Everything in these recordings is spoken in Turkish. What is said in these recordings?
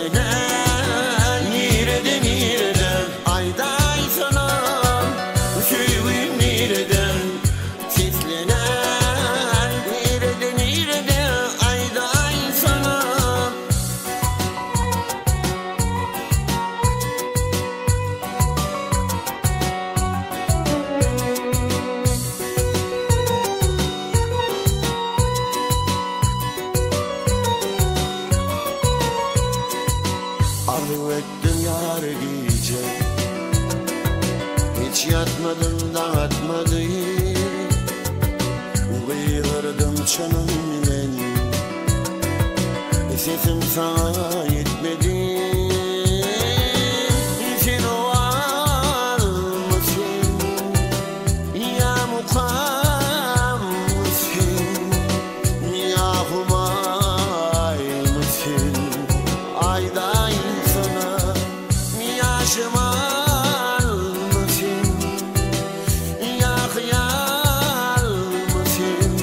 Tislenen nereden ayday sana Süyüm nereden Tislenen nereden ayday sana Arzu ettim yar gece Hiç yatmadım dağıtmadı Kıyırdım çanımla Sesim sana yetmedi Sen o almasın Ya mukam mısın Ya humay mısın Ayday sana yaşamal mısın Ya hıyal mısın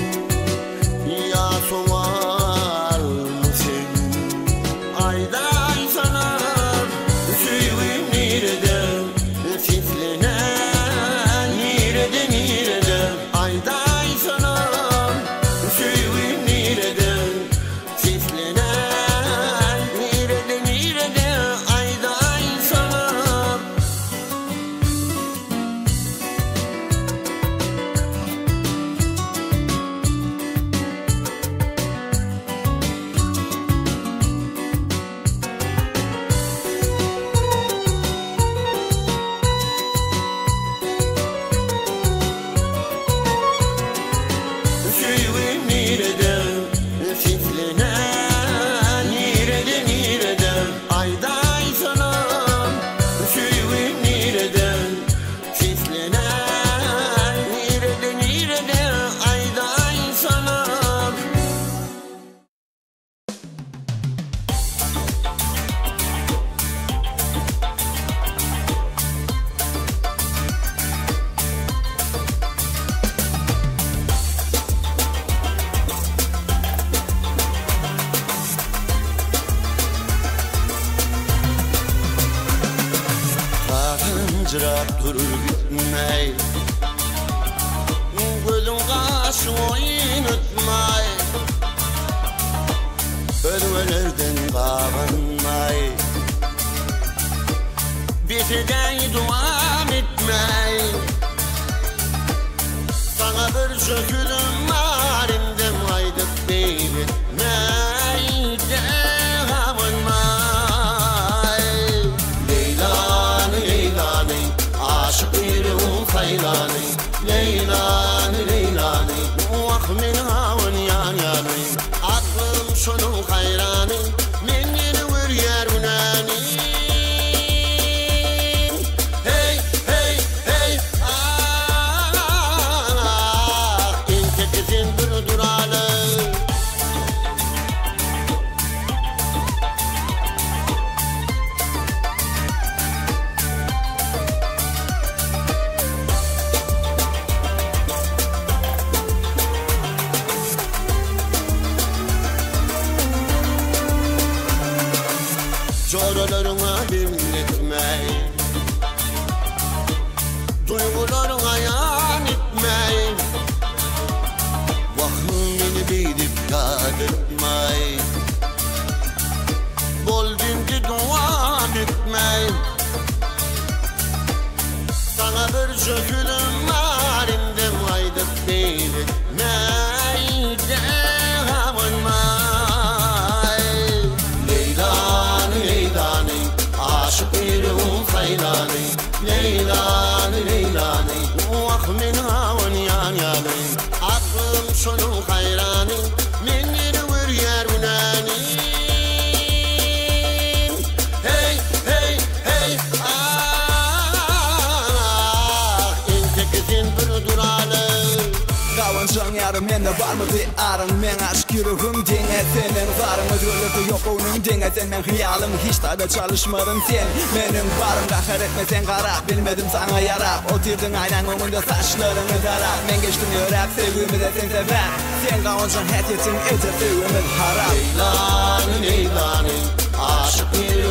Ya soğal mısın Ayday sana süyüm nereden Tislenen nereden Ayday sana süyüm nereden Tislenen nereden ayday sana Süyüm nereden Tislenen nereden ayday sana Süyüm nereden Tislenen nereden ayday sana Kaçırıp durur gitmey Gülüm kaşı oyun etmey Ölmelerden kavanmay Biteden duam etmey Sana bir şökülüm var indim aydık değil etmey Leylani, Leylani, Leylani Vah min havan yan yani Aklım şunun hayrani Men yeni bir yer ünani Hey, hey, hey Ah, İnce kızın bir duralı Çoralarına dinletmey Duygularına yan etmey Vahım beni bilip yad etmey Bol günkü duam etmey Sana bir şökülüm var indim aydık değil etmey Leylani, Leylani, Leylani Vah min havan yan yani Aklım şunun hayrani Men yeni bir yer ünani Hey, hey, hey Ah, İnce kızın bir duralı Kavancan yarım mende var mı bir arın Men aşk yüreğim dinle senin varımı Dörlükü yok onun dinle sen men hıyalım Hiç tabi çalışmadın sen Benim varım kahır etme sen kara Bilmedim sana yara Otirdin aynen önünde saçlarını tara Men geçtim yörep sevgimi de sen sever Sen kavancan her yetin ete sevgimin harap Leylani, Leylani Aşık bir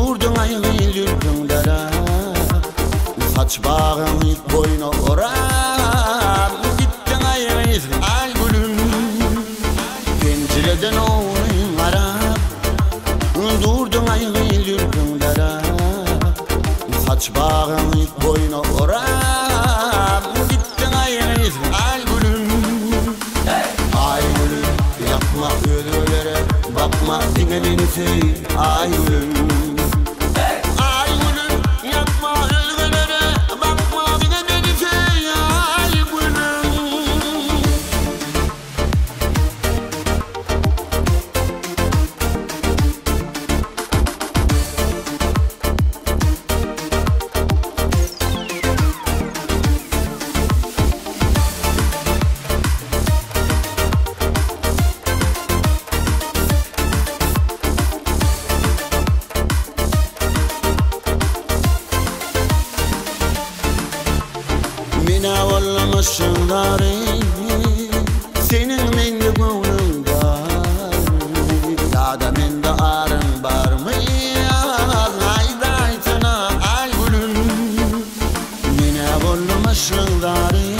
Durdun ayğıyl yürgünlere Saç bağını boyuna orar Gittin ayğıyl ay gülüm Pencereden oğlum arap Durdun ayğıyl yürgünlere Saç bağını boyuna orar Gittin ayğıyl ay gülüm Ay gülüm yapma ölülere Bakma dinelini sey ay gülüm Ay gülüm yapma ölülere Bakma dinelini sey ay gülüm Mina ollamışsın gari Senin mende gönlün var Ya da mende arın var mı Haydi aytana ay gülüm Mina ollamışsın gari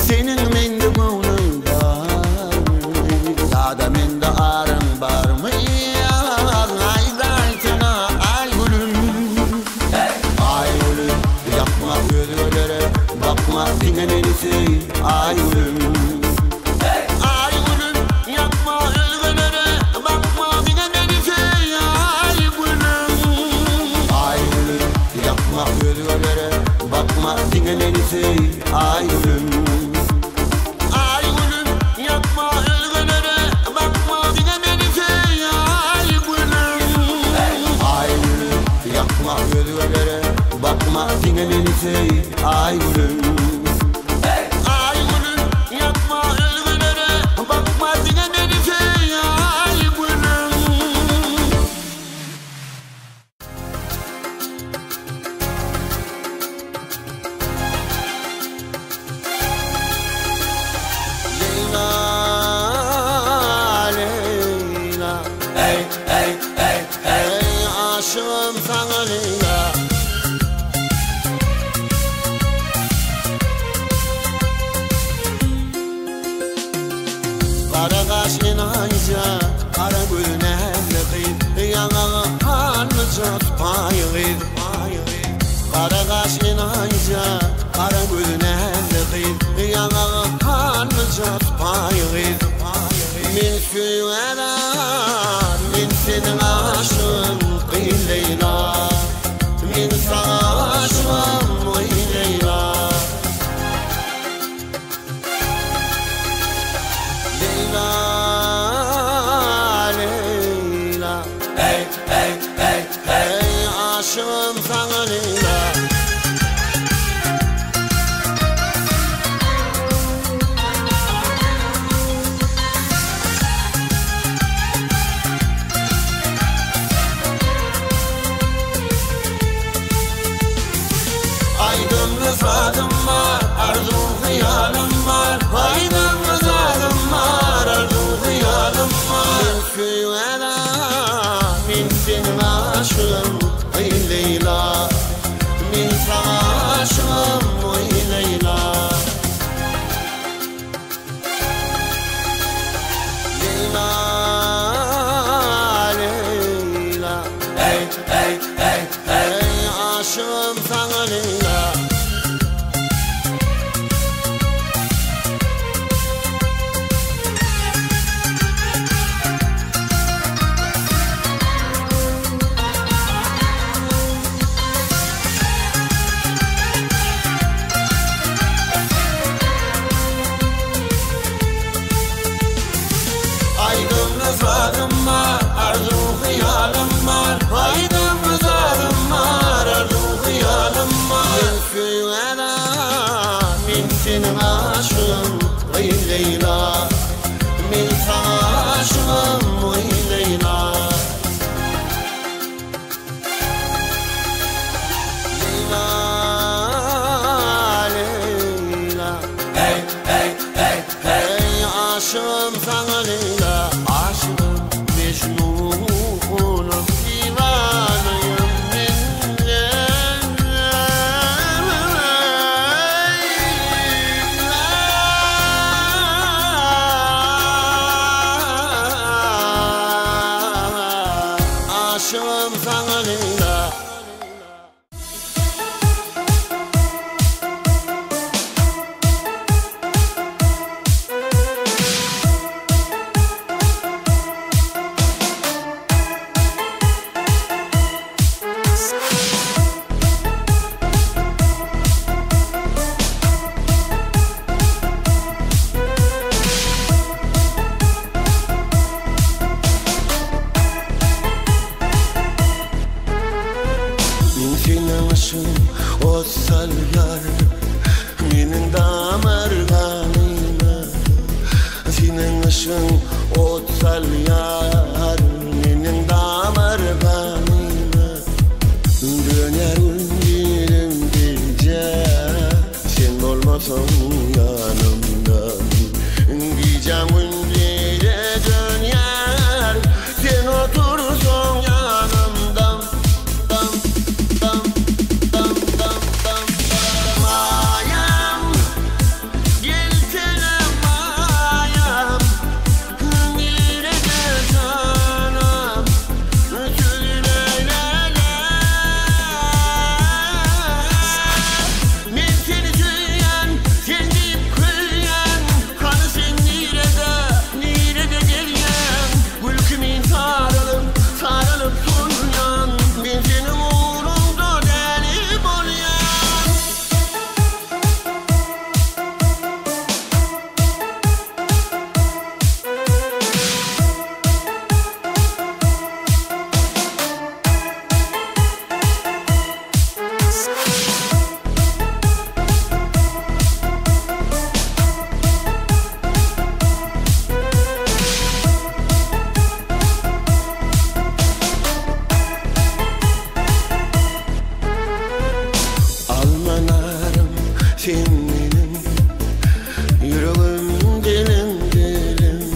Senin mende gönlün var Ya da mende arın var mı Haydi aytana ay gülüm Ay gülüm yapma ölülere Bakma dinleneni sey ay gülüm Ay gülüm yapma ölülere Bakma dinleneni sey ay gülüm Ay gülüm yapma ölülere Bakma dinleneni sey ay gülüm Ay gülüm yapma ölülere Bakma dinleneni sey ay gülüm Ay gülüm yapma ölülere Bakma dinleneni sey ay gülüm Ay gülüm yapma ölülere Bakma dinleneni sey ay gülüm Leyla, Leyla Ey, ey, ey, ey aşığım sana Leyla Kara kaş inayca, kara gülüne hevleği Yanağı hanlıca tutmayı Kara kaş inayca, kara gülüne hevleği Yanağı hanlıca tutmayı Min süyeler, min senin aşığın kıyı Leyla Min sana aşığım kıyı Leyla Leyla, Leyla Ey, ey, ey, ey aşığım sana Leyla Aydın rızadım var, arzu hıyalim var Aydın rızadım var, arzu hıyalim var Min süyeler, min senin aşığın ey Leyla senin ışın otsal yar menin damarganıma senin ışın otsal yar menin damarganıma döner dilim gece sen olmasan yanımda gecem gece döner sen otursan yanımda mayam gelsene mayam nerede canım söylele men seni söyleyen sen deyip kılyan kanı sen nerede gelyen gülkümün sarılıp sunyan ben senin uğrunda deli bolyan almanarım sen benim yüreğim dilim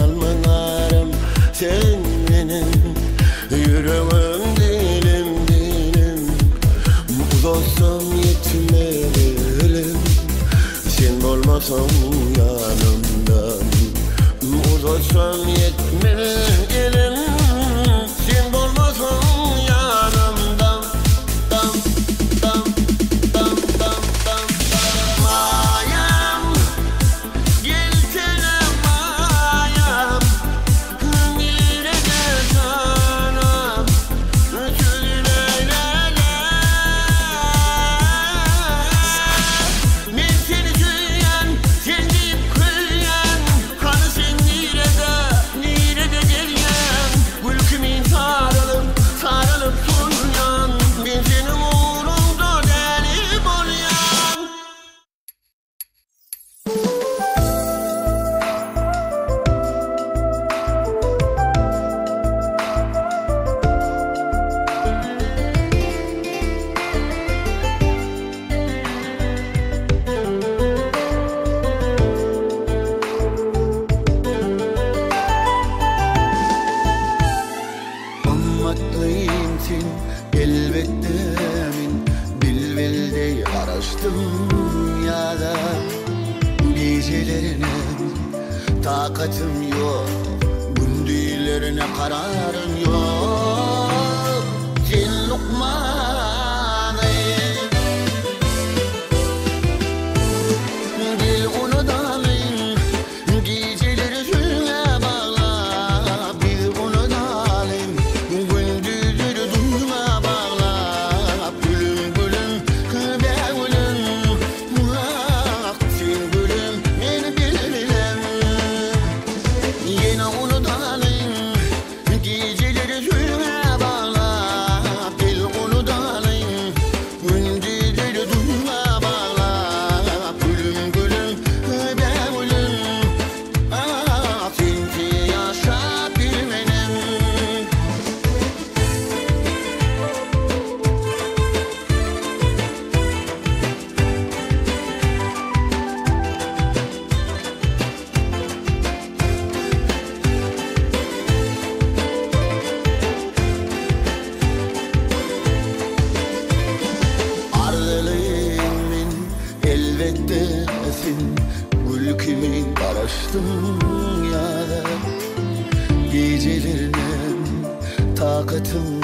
almanarım sen benim yüreğim dilim uzasam yetmeyelim sen olmasan yanımdan uzasam yetmeyelim sen olmasan yanımdan mayam gelsene mayam nerede canım söylele men seni söyleyen sen deyip kılyan kanı sen nerede gelyen gülkümün sarılıp sunyan ben senin uğrunda deli bolyan ummatlıyım sen elbette min bilbilde araştım dünyada gecelerine takatım yok gündüzlerine kararım yok sen lokmanayım dil onu dalayım geceleri sürüne bağla bir onu dalayım gündüzleri duyma bağla gülüm gülüm sen gülüm beni bilirem yine onu dalayım geceleri sürüne bağla dil onu dalayım gündüzleri duyma bağla gülüm gülüm sensiz yaşa bilmenem ardılıyım elbette sen gülkümün araştım ya da gecelerine takatım